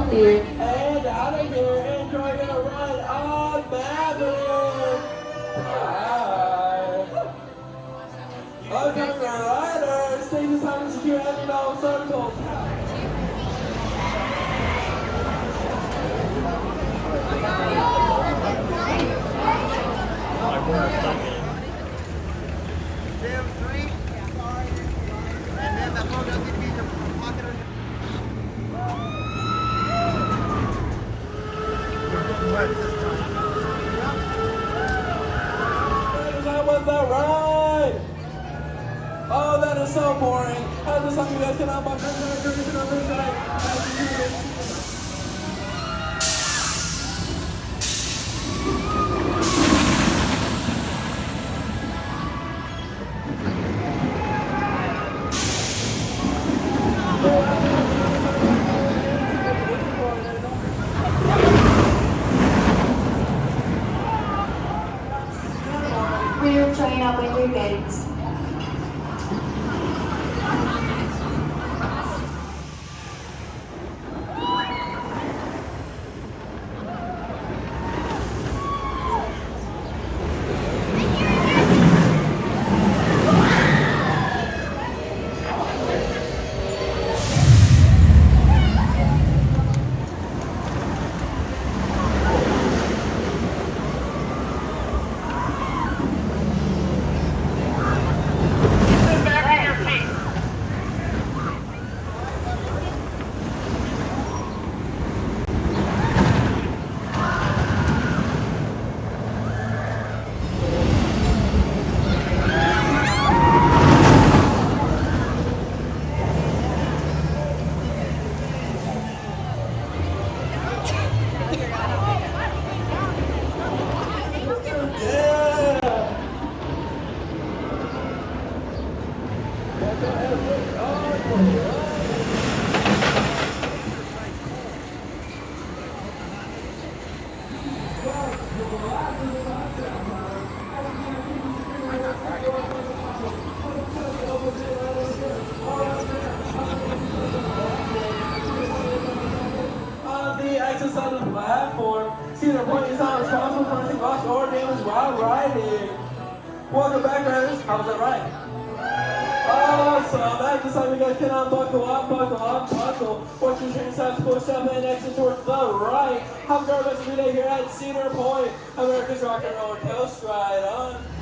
clear. And out of here, enjoy your ride on Maverick. Okay, riders, take this time to secure any no circles. Jam 3, and then the phone doesn't need to pocket on That was the ride! Oh, that is so boring. At this time, you guys cannot buy Clear train up with your gates. On the platform, Cedar is not responsible for anything lost or damage while riding. Welcome back, riders. How was that ride? Awesome. At this time, you guys cannot buckle up. Watch your train sides push up and exit towards the right. Have a great rest of your day here at Cedar Point, America's Rock and Roller Coast Ride on.